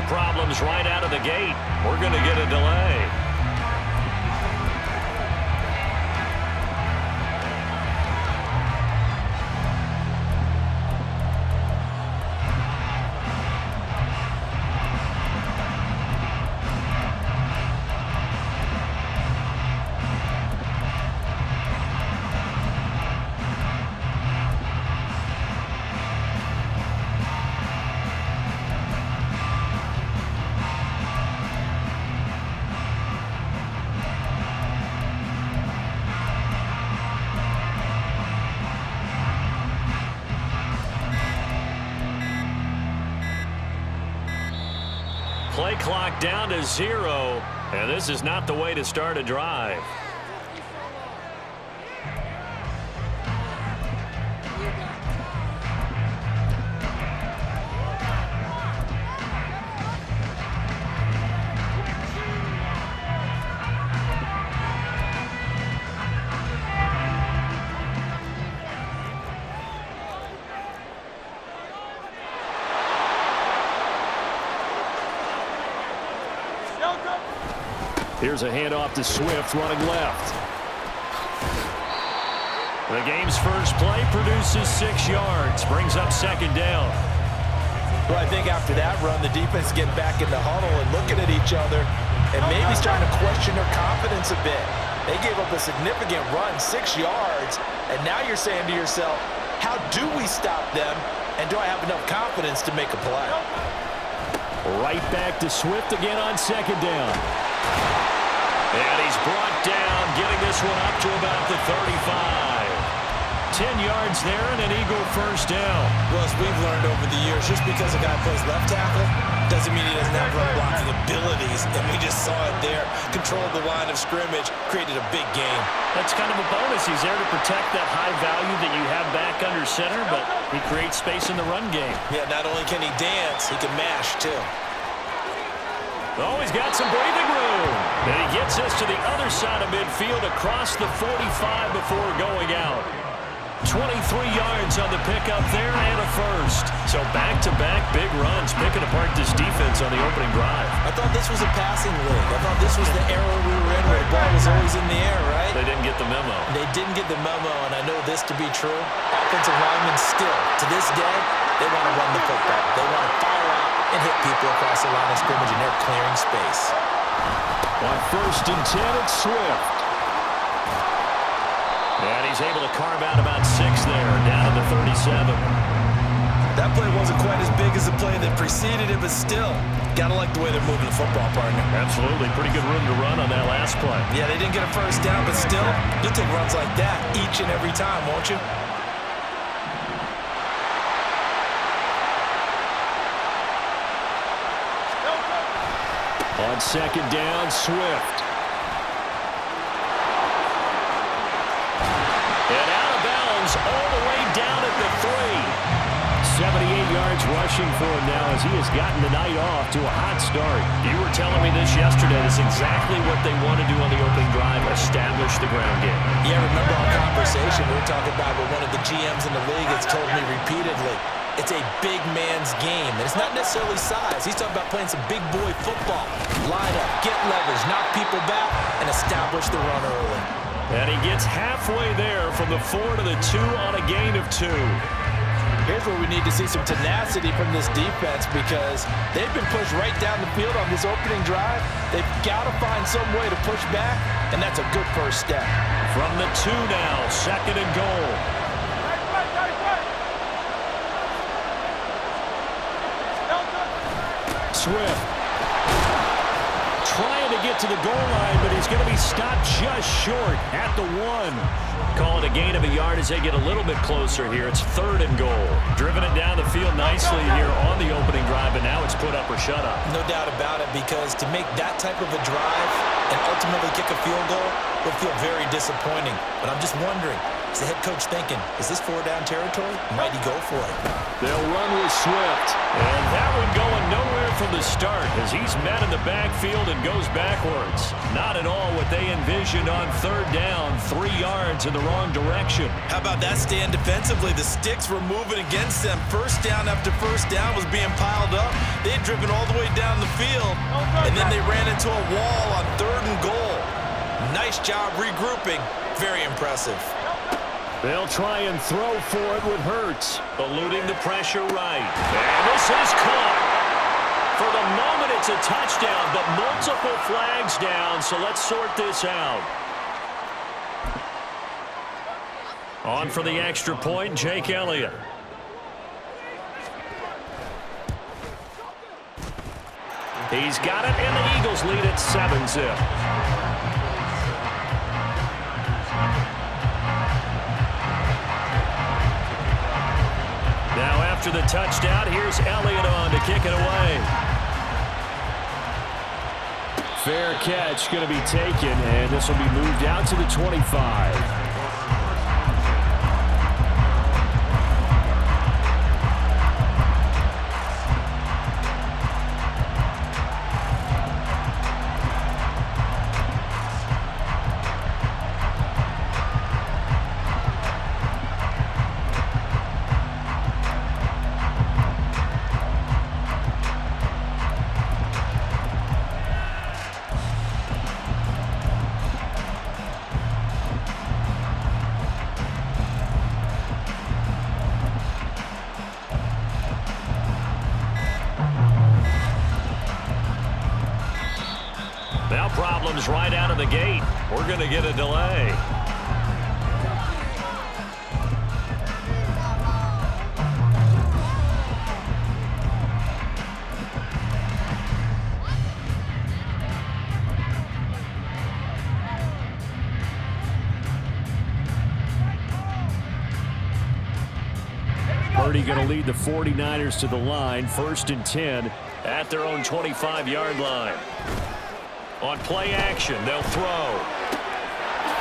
problems right out of the gate. We're going to get a delay. Play clock down to 0, and this is not the way to start a drive. Here's a handoff to Swift running left. The game's first play produces 6 yards, brings up second down. Well, I think after that run, the defense getting back in the huddle and looking at each other and maybe starting to question their confidence a bit. They gave up a significant run, 6 yards, and now you're saying to yourself, how do we stop them, and do I have enough confidence to make a play? Right back to Swift again on second down. And he's brought down, getting this one up to about the 35. 10 yards there and an Eagle first down. Well, as we've learned over the years, just because a guy plays left tackle doesn't mean he doesn't have run blocking abilities. And we just saw it there. Controlled the line of scrimmage, created a big game. That's kind of a bonus. He's there to protect that high value that you have back under center, but he creates space in the run game. Yeah, not only can he dance, he can mash too. Oh, he's got some breathing room. And he gets us to the other side of midfield across the 45 before going out. 23 yards on the pickup there and a first. So back-to-back big runs, picking apart this defense on the opening drive. I thought this was a passing league. I thought this was the era we were in where the ball was always in the air, right? They didn't get the memo. They didn't get the memo, and I know this to be true. Offensive linemen still, to this day, they want to run the football. They want to fire out and hit people across the line of scrimmage, and they're clearing space. On 1st and 10, it's Swift. And he's able to carve out about 6 there, down to the 37. That play wasn't quite as big as the play that preceded it, but still, got to like the way they're moving the football, partner. Absolutely. Pretty good room to run on that last play. Yeah, they didn't get a first down, but still, you'll take runs like that each and every time, won't you? On second down, Swift. And out of bounds all the way down at the 3. 78 yards rushing for him now as he has gotten the night off to a hot start. You were telling me this yesterday. That's exactly what they want to do on the opening drive, establish the ground game. Yeah, remember our conversation we were talking about with one of the GMs in the league has told me repeatedly, it's a big man's game. And it's not necessarily size. He's talking about playing some big boy football. Line up, get leverage, knock people back, and establish the run early. And he gets halfway there from the 4 to the 2 on a gain of 2. Here's where we need to see some tenacity from this defense because they've been pushed right down the field on this opening drive. They've got to find some way to push back, and that's a good first step. From the 2 now, 2nd and goal. Swift trying to get to the goal line, but he's going to be stopped just short at the 1. Call it a gain of a yard as they get a little bit closer here. It's 3rd and goal. Driven it down the field nicely here on the opening drive, but now it's put up or shut up. No doubt about it, because to make that type of a drive and ultimately kick a field goal would feel very disappointing. But I'm just wondering, Is the head coach thinking, is this 4-down territory? Might he go for it? They'll run with Swift. And that one going nowhere from the start as he's met in the backfield and goes backwards. Not at all what they envisioned on 3rd down, 3 yards in the wrong direction. How about that stand defensively? The sticks were moving against them. 1st down after 1st down was being piled up. They had driven all the way down the field, and then they ran into a wall on 3rd and goal. Nice job regrouping. Very impressive. They'll try and throw for it with Hurts. Eluding the pressure right. And this is caught. For the moment, it's a touchdown, but multiple flags down, so let's sort this out. On for the extra point, Jake Elliott. He's got it, and the Eagles lead at 7-zip. Now after the touchdown, here's Elliott on to kick it away. Fair catch going to be taken, and this will be moved out to the 25. Now problems right out of the gate. We're going to get a delay. Purdy going to lead the 49ers to the line. 1st and 10 at their own 25-yard line. On play action, they'll throw.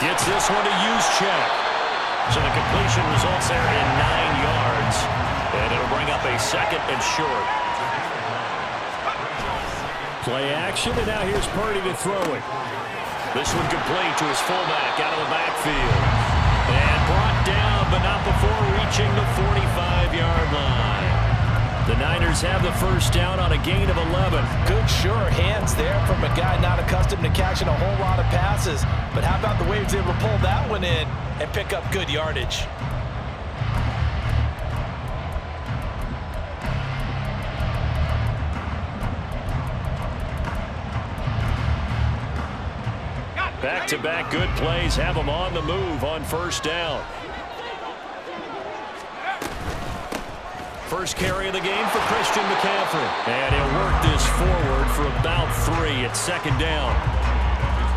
Gets this one to Juszczyk. So the completion results there in 9 yards. And it'll bring up a 2nd and short. Play action, and now here's Purdy to throw it. This one complete to his fullback out of the backfield. And brought down, but not before reaching the 45-yard line. The Niners have the 1st down on a gain of 11. Good, sure hands there from a guy not accustomed to catching a whole lot of passes. But how about the way he was able to pull that one in and pick up good yardage? Back-to-back good plays have them on the move on 1st down. First carry of the game for Christian McCaffrey. And he'll work this forward for about 3 at 2nd down.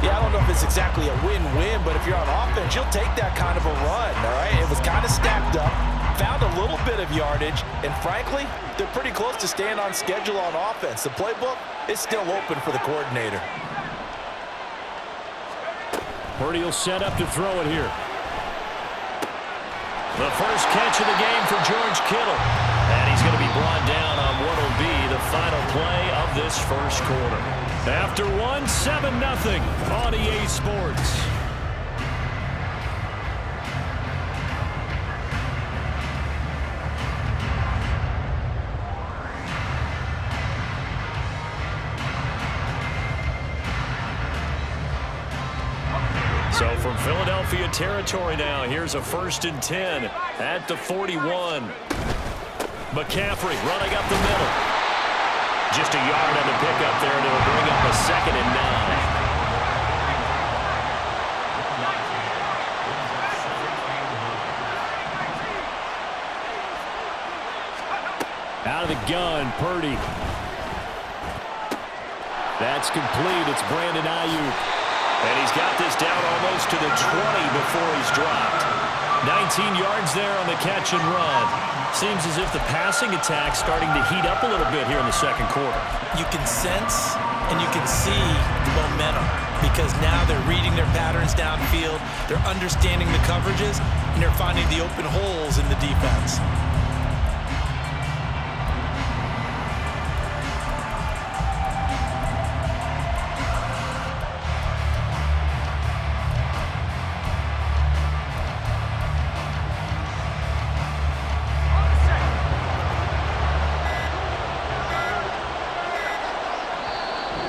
Yeah, I don't know if it's exactly a win-win, but if you're on offense, you'll take that kind of a run, all right? It was kind of stacked up, found a little bit of yardage, and frankly, they're pretty close to staying on schedule on offense. The playbook is still open for the coordinator. Purdy will set up to throw it here. The first catch of the game for George Kittle. And he's going to be brought down on what will be the final play of this 1st quarter. After 7-0 on EA Sports. So from Philadelphia territory now, here's a 1st and 10 at the 41. McCaffrey running up the middle. Just a yard on the pickup there, and it'll bring up a 2nd and 9. Out of the gun, Purdy. That's complete. It's Brandon Ayuk. And he's got this down almost to the 20 before he's dropped. 19 yards there on the catch and run. Seems as if the passing attack's starting to heat up a little bit here in the 2nd quarter. You can sense and you can see the momentum because now they're reading their patterns downfield, they're understanding the coverages, and they're finding the open holes in the defense.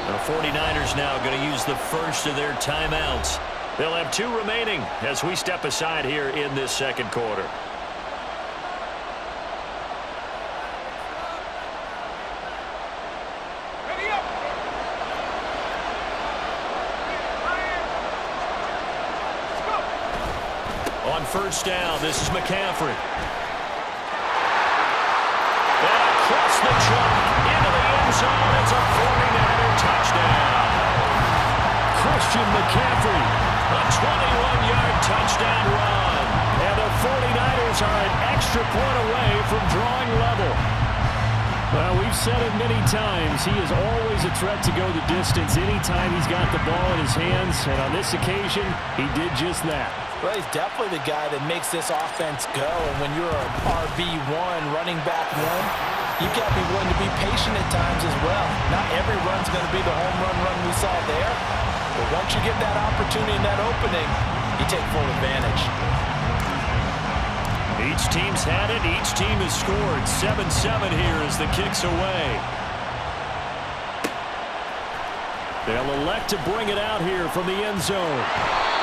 The 49ers now going to use the first of their timeouts. They'll have 2 remaining as we step aside here in this second quarter. On first down, this is McCaffrey. And across the chalk into the end zone. It's a 49er touchdown. Christian McCaffrey, a 21-yard touchdown run. And the 49ers are an extra point away from drawing level. Well, we've said it many times. He is always a threat to go the distance anytime he's got the ball in his hands. And on this occasion, he did just that. Well, he's definitely the guy that makes this offense go. And when you're an RB1, running back one, you've got to be willing to be patient at times as well. Not every run's going to be the home run we saw there. But once you get that opportunity and that opening, you take full advantage. Each team's had it. Each team has scored. 7-7 here as the kick's away. They'll elect to bring it out here from the end zone.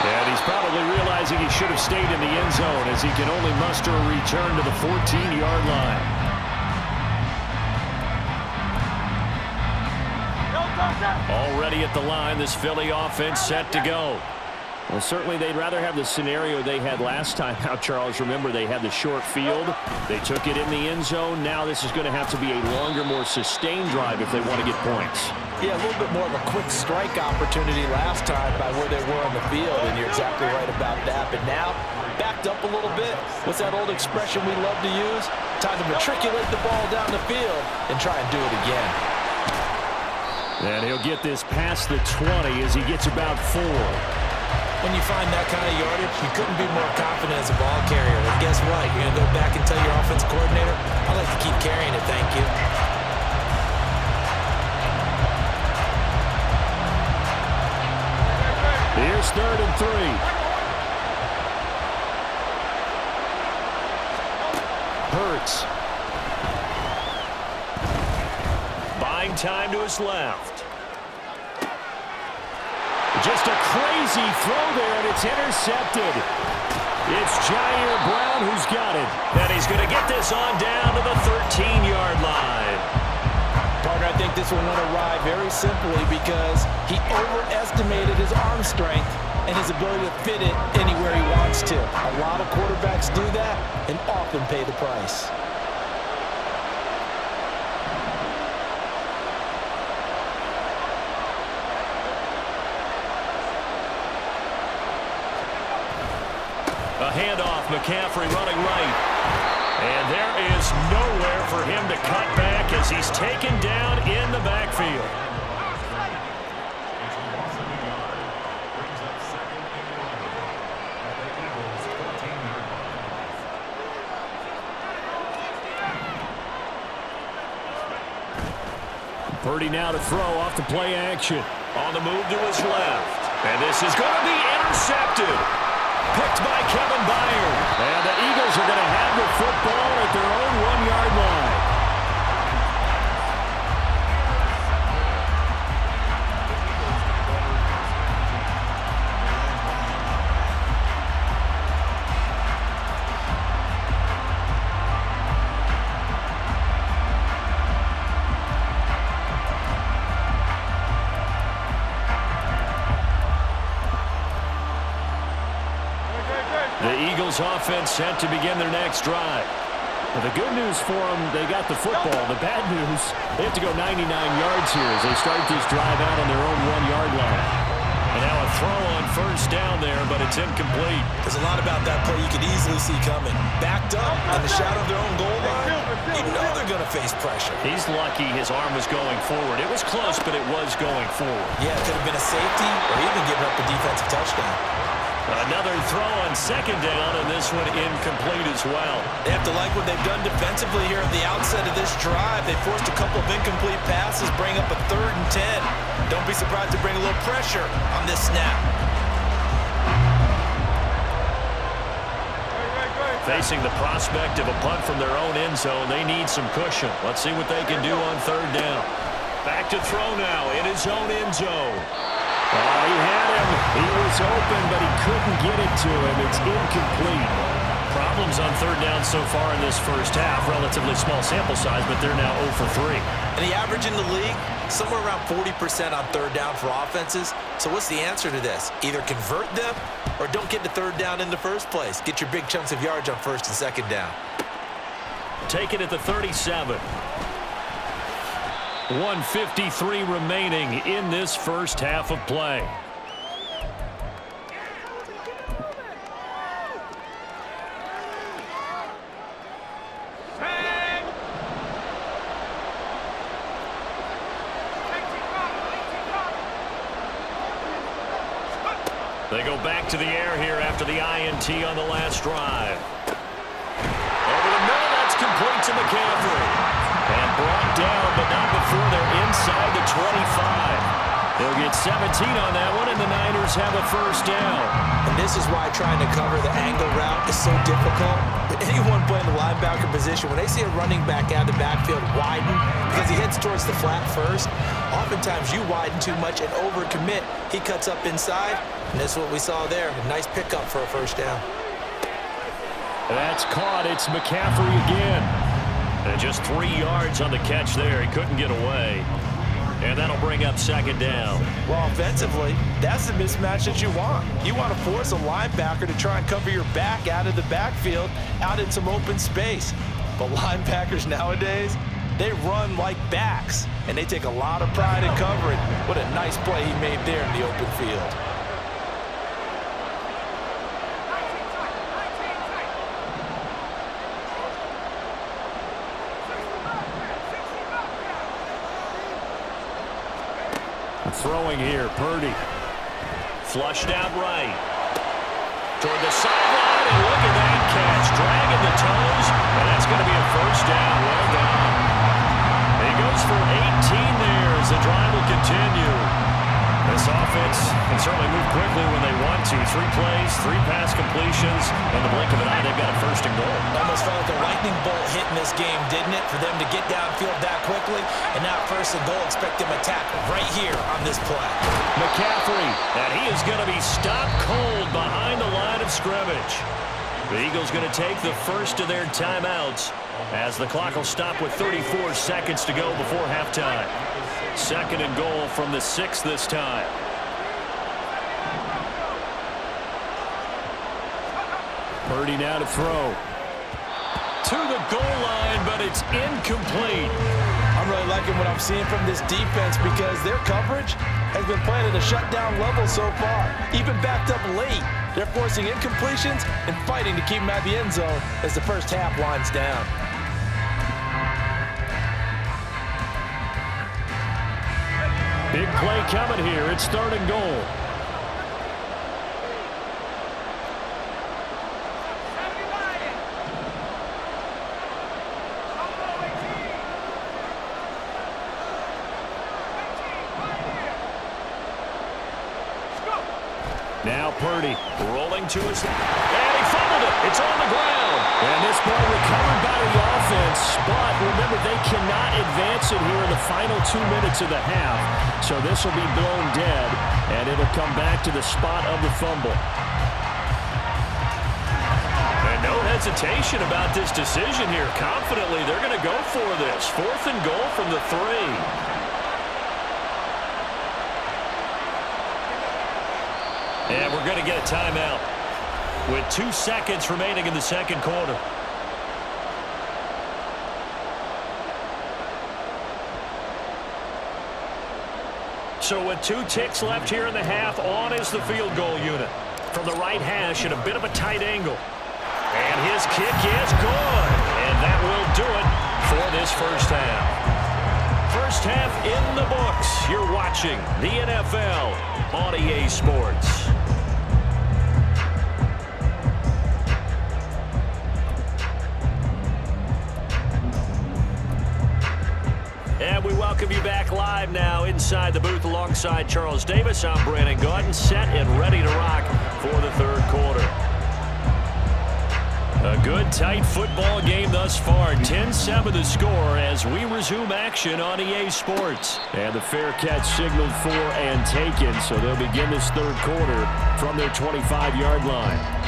And he's probably realizing he should have stayed in the end zone as he can only muster a return to the 14-yard line. Already at the line, this Philly offense set to go. Well, certainly they'd rather have the scenario they had last time out, Charles. Remember, they had the short field. They took it in the end zone. Now this is going to have to be a longer, more sustained drive if they want to get points. Yeah, a little bit more of a quick strike opportunity last time by where they were on the field, and you're exactly right about that. But now, backed up a little bit. What's that old expression we love to use? Time to matriculate the ball down the field and try and do it again. And he'll get this past the 20 as he gets about 4. When you find that kind of yardage, you couldn't be more confident as a ball carrier. And guess what? You're going to go back and tell your offensive coordinator, I'd like to keep carrying it, thank you. Here's 3rd and 3. Hurts. Buying time to his left. Just a crazy throw there, and it's intercepted. It's Jair Brown who's got it. And he's going to get this on down to the 13-yard line. Partner, I think this one went awry very simply because he overestimated his arm strength and his ability to fit it anywhere he wants to. A lot of quarterbacks do that and often pay the price. A handoff, McCaffrey running right. And there is nowhere for him to cut back as he's taken down in the backfield. Purdy now to throw off the play action. On the move to his left. And this is going to be intercepted. Picked by Kevin Byard. And the Eagles are going to have the football at their own 1-yard line. The Eagles offense set to begin their next drive. Well, the good news for them, they got the football. The bad news, they have to go 99 yards here as they start this drive out on their own 1-yard line. And now a throw on first down there, but it's incomplete. There's a lot about that play you could easily see coming. Backed up in the shadow of their own goal line, you know they're going to face pressure. He's lucky his arm was going forward. It was close, but it was going forward. Yeah, it could have been a safety or even giving up a defensive touchdown. Another throw on second down, and this one incomplete as well. They have to like what they've done defensively here at the outset of this drive. They forced a couple of incomplete passes, bring up a 3rd and 10. Don't be surprised to bring a little pressure on this snap. Facing the prospect of a punt from their own end zone, they need some cushion. Let's see what they can do on 3rd down. Back to throw now in his own end zone. He had him. He was open, but he couldn't get it to him. It's incomplete. Problems on 3rd down so far in this first half. Relatively small sample size, but they're now 0 for 3. And the average in the league, somewhere around 40% on 3rd down for offenses. So what's the answer to this? Either convert them or don't get to 3rd down in the first place. Get your big chunks of yards on 1st and 2nd down. Take it at the 37. 1:53 remaining in this first half of play. They go back to the air here after the INT on the last drive. Over the middle, that's complete to McCaffrey. And brought down, but not before they're inside the 25. They'll get 17 on that one, and the Niners have a 1st down. And this is why trying to cover the angle route is so difficult. Anyone playing the linebacker position, when they see a running back out of the backfield widen because he heads towards the flat first, oftentimes you widen too much and overcommit. He cuts up inside, and that's what we saw there. A nice pickup for a 1st down. That's caught. It's McCaffrey again. And just 3 yards on the catch there. He couldn't get away. And that'll bring up 2nd down. Well, offensively, that's the mismatch that you want. You want to force a linebacker to try and cover your back out of the backfield, out in some open space. But linebackers nowadays, they run like backs, and they take a lot of pride in covering. What a nice play he made there in the open field. Throwing here, Purdy. Flushed out right. Toward the sideline, and look at that catch. Dragging the toes, and that's going to be a 1st down. Well done. He goes for 18 there as the drive will continue. This offense can certainly move quickly when they want to. 3 plays, 3 pass completions. In the blink of an eye, they've got a 1st and goal. Almost felt like a lightning bolt hit in this game, didn't it? For them to get downfield that quickly. And now 1st and goal, expect them to attack right here on this play. McCaffrey, and he is going to be stopped cold behind the line of scrimmage. The Eagles going to take the first of their timeouts as the clock will stop with 34 seconds to go before halftime. 2nd and goal from the 6 this time. Purdy now to throw. To the goal line, but it's incomplete. I'm really liking what I'm seeing from this defense because their coverage has been playing at a shutdown level so far. Even backed up late, they're forcing incompletions and fighting to keep them out of the end zone as the first half winds down. Big play coming here. It's 3rd and goal. Now Purdy rolling to his left. And he fumbled it. It's on the ground. And this ball recovered by the offense. But remember, they cannot advance it here in the final 2 minutes of the half. So this will be blown dead. And it'll come back to the spot of the fumble. And no hesitation about this decision here. Confidently, they're going to go for this. 4th and goal from the 3. And we're going to get a timeout with 2 seconds remaining in the 2nd quarter. So with 2 ticks left here in the half, on is the field goal unit. From the right hash at a bit of a tight angle. And his kick is good. And that will do it. watching the NFL on EA Sports. And we welcome you back live now inside the booth alongside Charles Davis. I'm Brandon Gaudin, set and ready to rock for the third quarter. A good, tight football game thus far. 10-7 the score as we resume action on EA Sports. And the fair catch signaled for and taken, so they'll begin this third quarter from their 25-yard line.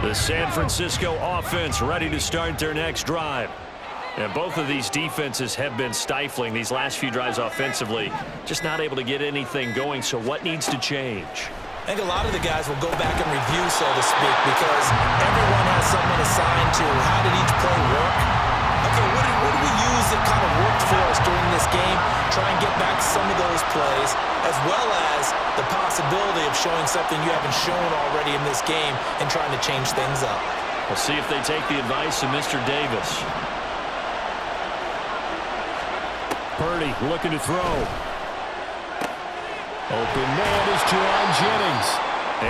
The San Francisco offense ready to start their next drive. And both of these defenses have been stifling these last few drives offensively. Just not able to get anything going, so what needs to change? I think a lot of the guys will go back and review, so to speak, because everyone has someone assigned to how did each play work. Okay, what did we use that kind of worked for us during this game? Try and get back some of those plays, as well as the possibility of showing something you haven't shown already in this game and trying to change things up. We'll see if they take the advice of Mr. Davis. Purdy looking to throw. Open man is John Jennings.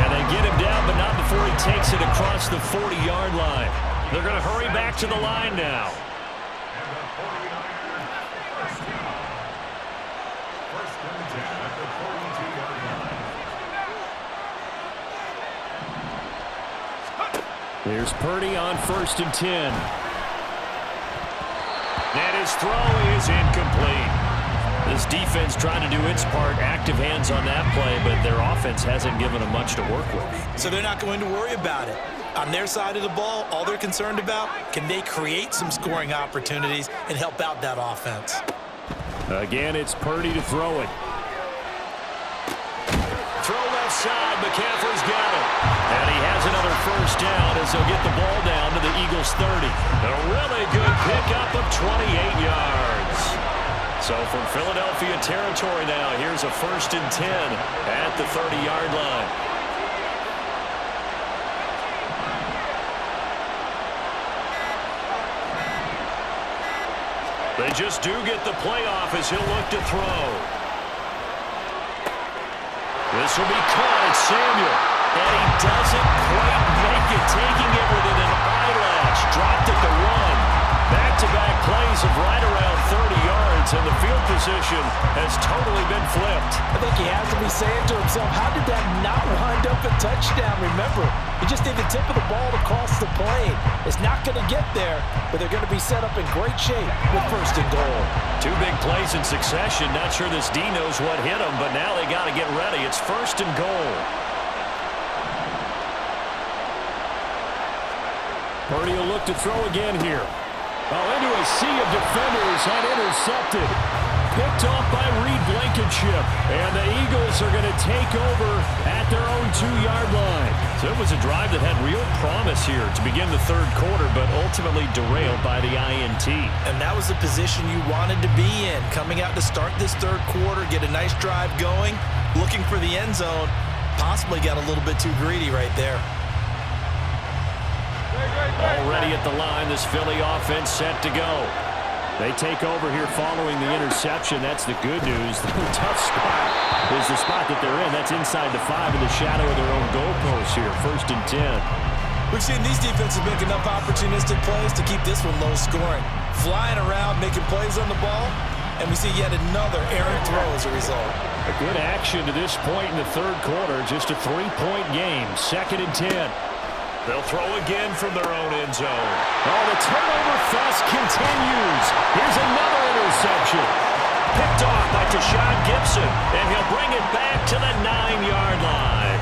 And they get him down, but not before he takes it across the 40-yard line. They're going to hurry back to the line now. Here's Purdy on 1st and 10. And his throw is incomplete. This defense trying to do its part, active hands on that play, but their offense hasn't given them much to work with. So they're not going to worry about it. On their side of the ball, all they're concerned about, can they create some scoring opportunities and help out that offense? Again, it's Purdy to throw it. Throw left side, McCaffrey's got it. And he has another first down as they'll get the ball down to the Eagles' 30. A really good pickup of 28 yards. So from Philadelphia territory now, here's a 1st and 10 at the 30-yard line. They just do get the playoff as he'll look to throw. This will be caught at Samuel. And he doesn't quite make it, taking it within an eyelash. Dropped at the one. Back-to-back plays of right around 30 yards, and the field position has totally been flipped. I think he has to be saying to himself, how did that not wind up a touchdown? Remember, you just need the tip of the ball to cross the plane. It's not going to get there, but they're going to be set up in great shape with 1st and goal. Two big plays in succession. Not sure this D knows what hit him, but now they got to get ready. It's 1st and goal. Purdy will look to throw again here. Into a sea of defenders and intercepted. Picked off by Reed Blankenship. And the Eagles are going to take over at their own 2-yard line. So it was a drive that had real promise here to begin the third quarter, but ultimately derailed by the INT. And that was the position you wanted to be in. Coming out to start this third quarter, get a nice drive going, looking for the end zone. Possibly got a little bit too greedy right there. Already at the line, this Philly offense set to go. They take over here following the interception. That's the good news. The tough spot is the spot that they're in. That's inside the 5 in the shadow of their own goalpost here. 1st and 10. We've seen these defenses make enough opportunistic plays to keep this one low scoring. Flying around, making plays on the ball, and we see yet another errant throw as a result. A good action to this point in the third quarter. Just a 3-point game. 2nd and 10. They'll throw again from their own end zone. Oh, the turnover fest continues. Here's another interception. Picked off by Tashawn Gibson, and he'll bring it back to the 9-yard line.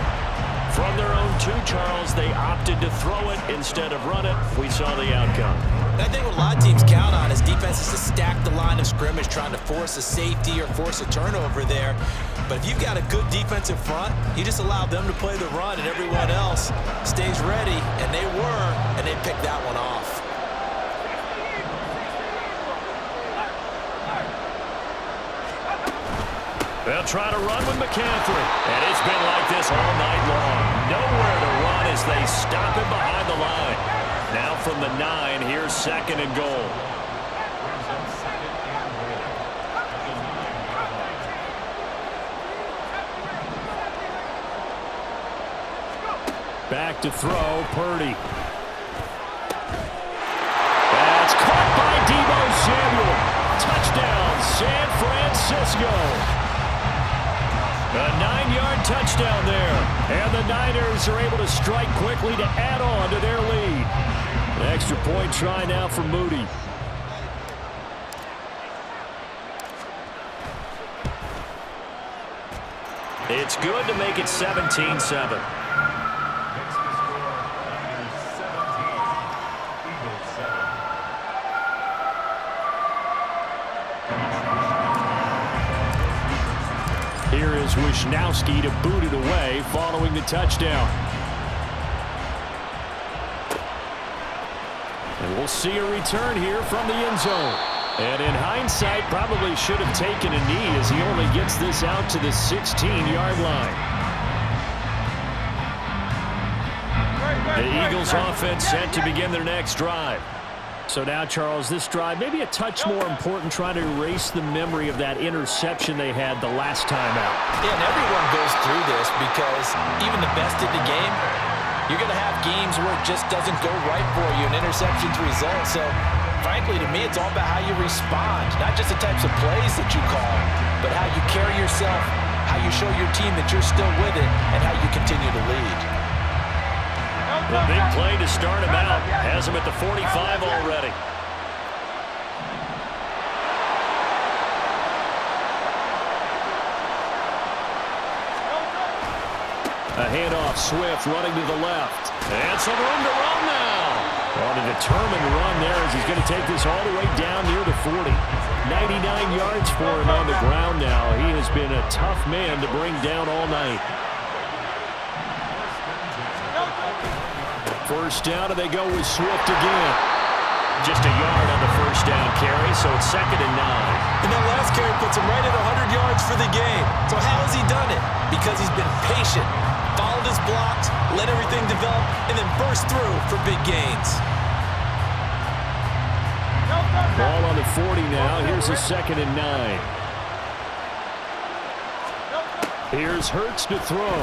From their own 2, Charles, they opted to throw it instead of run it. We saw the outcome. I think what a lot of teams count on is defenses to stack the line of scrimmage, trying to force a safety or force a turnover there. But if you've got a good defensive front, you just allow them to play the run and everyone else stays ready, and they were, and they picked that one off. They'll try to run with McCaffrey. And it's been like this all night long. Nowhere to run as they stop him behind the line. Now from the 9, here's 2nd and goal. Back to throw, Purdy. That's caught by Deebo Samuel. Touchdown, San Francisco. A 9-yard touchdown there. And the Niners are able to strike quickly to add on to their lead. An extra point try now for Moody. It's good to make it 17-7. Here is Wisnowski to boot it away following the touchdown. And we'll see a return here from the end zone. And in hindsight, probably should have taken a knee as he only gets this out to the 16-yard line. The Eagles offense set to begin their next drive. So now, Charles, this drive maybe a touch more important, trying to erase the memory of that interception they had the last time out. Yeah, and everyone goes through this because even the best in the game, you're going to have games where it just doesn't go right for you, and interceptions result. So, frankly, to me, it's all about how you respond, not just the types of plays that you call, but how you carry yourself, how you show your team that you're still with it, and how you continue to lead. The big play to start him out. Has him at the 45 already. A handoff, Swift running to the left. And some room to run now. On a determined run there as he's going to take this all the way down near the 40. 99 yards for him on the ground now. He has been a tough man to bring down all night. First down, and they go with Swift again. Just a yard on the first down carry, so it's 2nd and 9. And that last carry puts him right at 100 yards for the game. So how has he done it? Because he's been patient, followed his blocks, let everything develop, and then burst through for big gains. Ball on the 40 now. Here's a 2nd and 9. Here's Hurts to throw.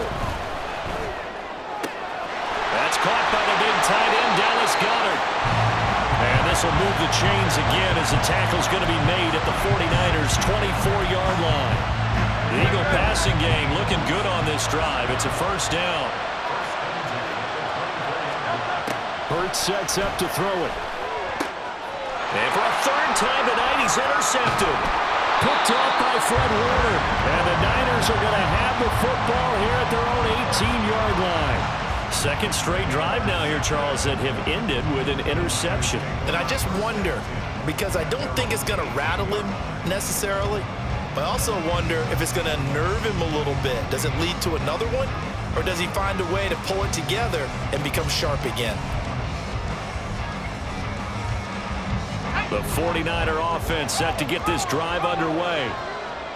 That's caught by the big tight end, Dallas Goedert. And this will move the chains again as the tackle's going to be made at the 49ers' 24-yard line. The Eagle passing game looking good on this drive. It's a first down. Hurts sets up to throw it. And for a 3rd time tonight, he's intercepted. Picked off by Fred Warner. And the Niners are going to have the football here at their own 18-yard line. 2nd straight drive now here, Charles, that have ended with an interception. And I just wonder, because I don't think it's going to rattle him necessarily, but I also wonder if it's going to nerve him a little bit. Does it lead to another one? Or does he find a way to pull it together and become sharp again? The 49er offense set to get this drive underway.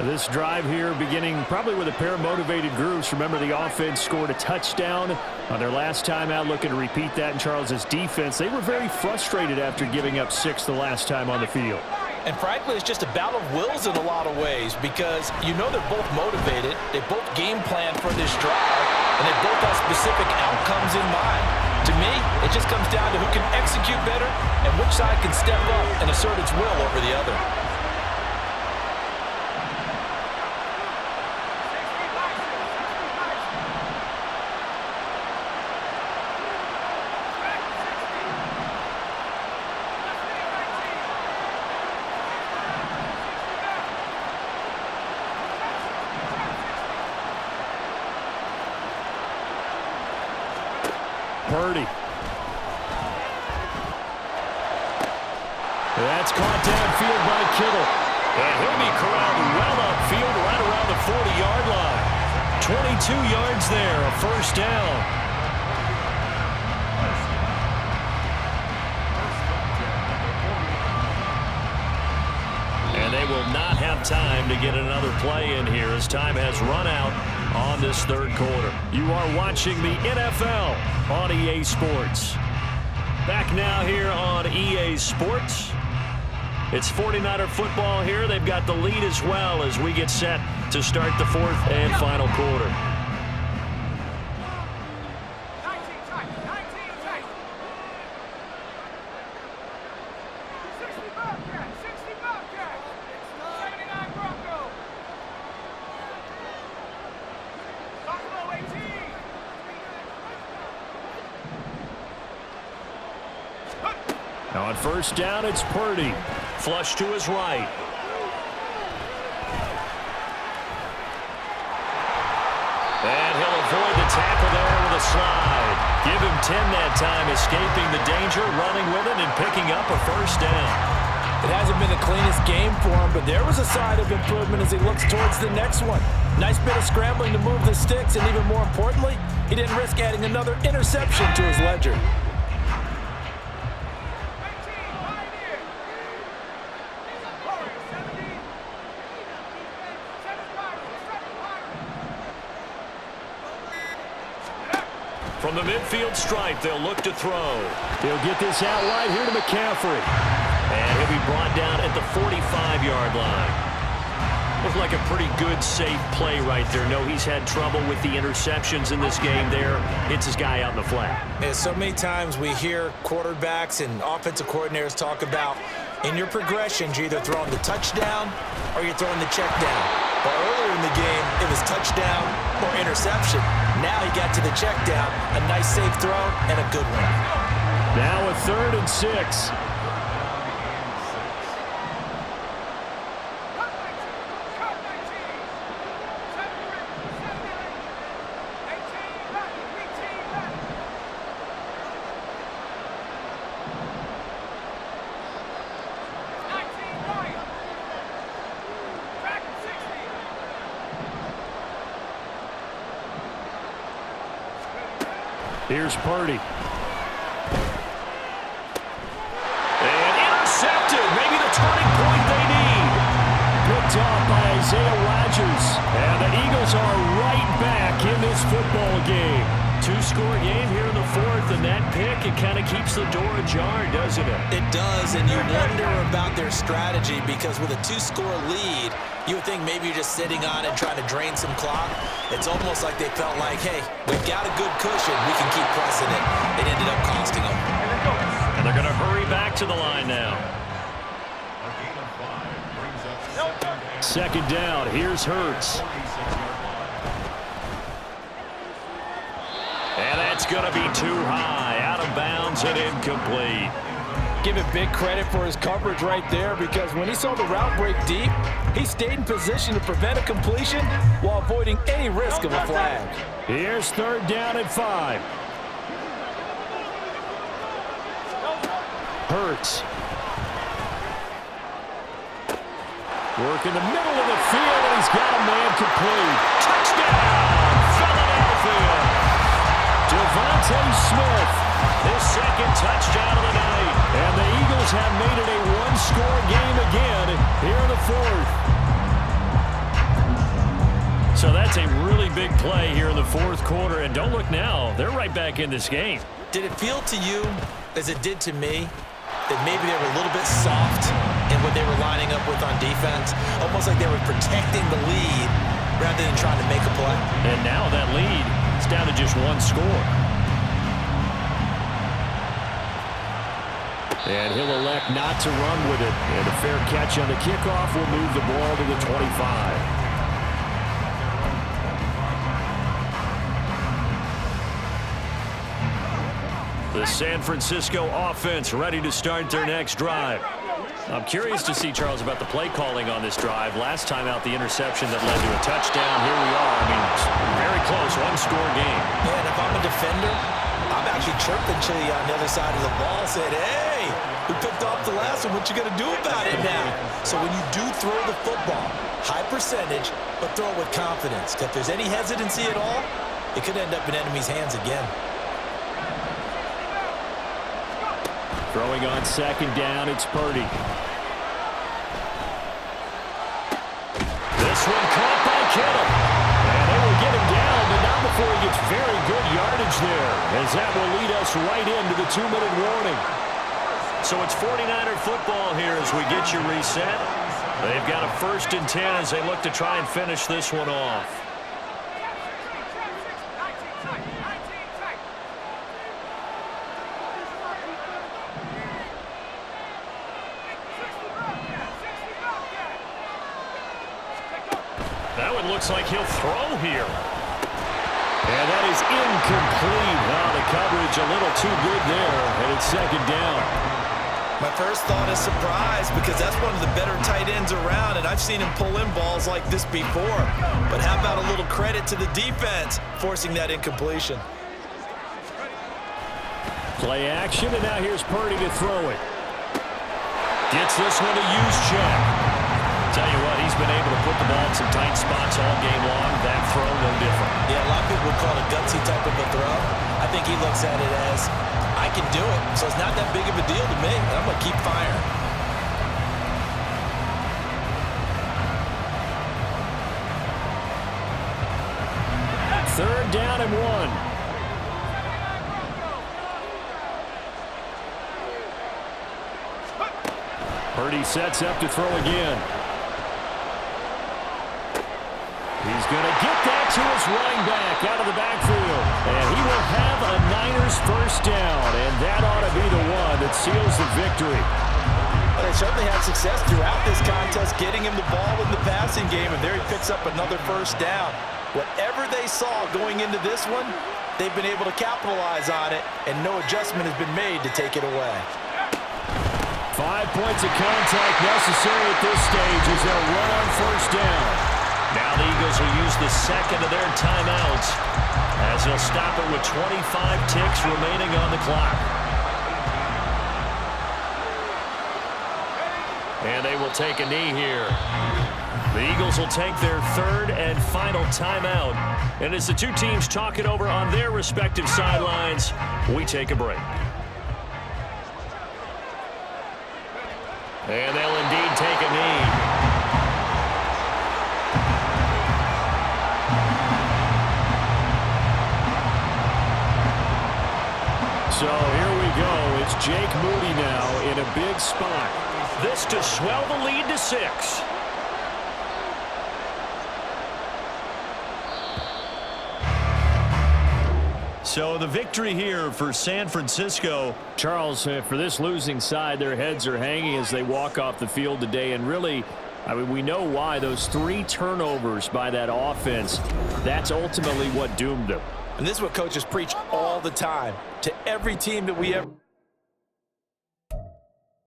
This drive here beginning probably with a pair of motivated groups. Remember, the offense scored a touchdown on their last time out, looking to repeat that in Charles's defense. They were very frustrated after giving up 6 the last time on the field. And frankly, it's just a battle of wills in a lot of ways because you know they're both motivated, they both game plan for this drive, and they both have specific outcomes in mind. To me, it just comes down to who can execute better and which side can step up and assert its will over the other. Purdy. That's caught downfield by Kittle. And he'll be corralled well upfield right around the 40-yard line. 22 yards there, a first down. And they will not have time to get another play in here as time has run out on this third quarter. You are watching the NFL on EA Sports. Back now here on EA Sports. It's 49er football here. They've got the lead as well as we get set to start the fourth and final quarter. Now on first down, it's Purdy. Flush to his right. And he'll avoid the tackle there with a slide. Give him 10 that time, escaping the danger, running with it, and picking up a first down. It hasn't been the cleanest game for him, but there was a sign of improvement as he looks towards the next one. Nice bit of scrambling to move the sticks, and even more importantly, he didn't risk adding another interception to his ledger. From the midfield stripe, they'll look to throw. He'll get this out wide here to McCaffrey. And he'll be brought down at the 45-yard line. Looks like a pretty good, safe play right there. No, he's had trouble with the interceptions in this game there. Hits his guy out in the flat. And so many times we hear quarterbacks and offensive coordinators talk about in your progressions, you're either throwing the touchdown or you're throwing the check down. But earlier in the game, it was touchdown or interception. Now he got to the check down. A nice, safe throw and a good one. Now a 3rd and 6. Here's Purdy. And intercepted. Maybe the turning point they need. Picked off by Isaiah Rodgers. And the Eagles are right back in this football game. 2-score game here in the fourth, and that pick, it kind of keeps the door ajar, doesn't it? It does, and you wonder about their strategy because with a 2-score lead, you would think maybe you're just sitting on it trying to drain some clock. It's almost like they felt like, hey, we've got a good cushion. We can keep pressing it. It ended up costing them. And they're going to hurry back to the line now. 2nd down. Here's Hurts. And that's going to be too high. Out of bounds and incomplete. Give it big credit for his coverage right there because when he saw the route break deep, he stayed in position to prevent a completion while avoiding any risk of a flag. Here's 3rd down and 5. Hurts. Work in the middle of the field, and he's got a man complete. Touchdown, Philadelphia. Devontae Smith. His 2nd touchdown of the night. And the Eagles have made it a 1-score game again here in the 4th. So that's a really big play here in the 4th quarter. And don't look now, they're right back in this game. Did it feel to you, as it did to me, that maybe they were a little bit soft in what they were lining up with on defense? Almost like they were protecting the lead rather than trying to make a play. And now that lead is down to just 1 score. And he'll elect not to run with it. And a fair catch on the kickoff will move the ball to the 25. The San Francisco offense ready to start their next drive. I'm curious to see, Charles, about the play calling on this drive. Last time out, the interception that led to a touchdown. Here we are. I mean, very close, 1-score game. Yeah, and if I'm a defender, I'm actually chirping to you on the other side of the ball, saying, hey, we picked off the last one. What you going to do about it now? So when you do throw the football, high percentage, but throw it with confidence. If there's any hesitancy at all, it could end up in enemy's hands again. Throwing on second down, it's Purdy. This one caught by Kittle. And they will get him down, but not before he gets very good yardage there, as that will lead us right into the 2-minute warning. So it's 49er football here as we get you reset. They've got a 1st and 10 as they look to try and finish this one off. That one looks like he'll throw here. And that is incomplete. Wow, the coverage a little too good there, and it's second down. My first thought is surprise, because that's one of the better tight ends around, and I've seen him pull in balls like this before. But how about a little credit to the defense forcing that incompletion? Play action, and now here's Purdy to throw it. Gets this one to use check. Tell you what, he's been able to put the ball in some tight spots all game long. That throw, no different. Yeah, a lot of people would call it a gutsy type of a throw. I think he looks at it as, I can do it, so it's not that big of a deal to me, and I'm going to keep firing. Third down and 1. Purdy sets up to throw again. He's going to get that to his running back out of the backfield. And he will have a Niners 1st down. And that ought to be the one that seals the victory. Well, they certainly had success throughout this contest, getting him the ball in the passing game. And there he picks up another 1st down. Whatever they saw going into this one, they've been able to capitalize on it. And no adjustment has been made to take it away. 5 points of contact necessary at this stage as they'll run on 1st down. Now the Eagles will use the second of their timeouts as they'll stop it with 25 ticks remaining on the clock. And they will take a knee here. The Eagles will take their 3rd and final timeout. And as the two teams talk it over on their respective sidelines, we take a break. And they'll indeed take a knee. So here we go. It's Jake Moody now in a big spot. This to swell the lead to 6. So the victory here for San Francisco. Charles, for this losing side, their heads are hanging as they walk off the field today. And really, I mean, we know why. Those 3 turnovers by that offense, that's ultimately what doomed them. And this is what coaches preach all the time to every team that we ever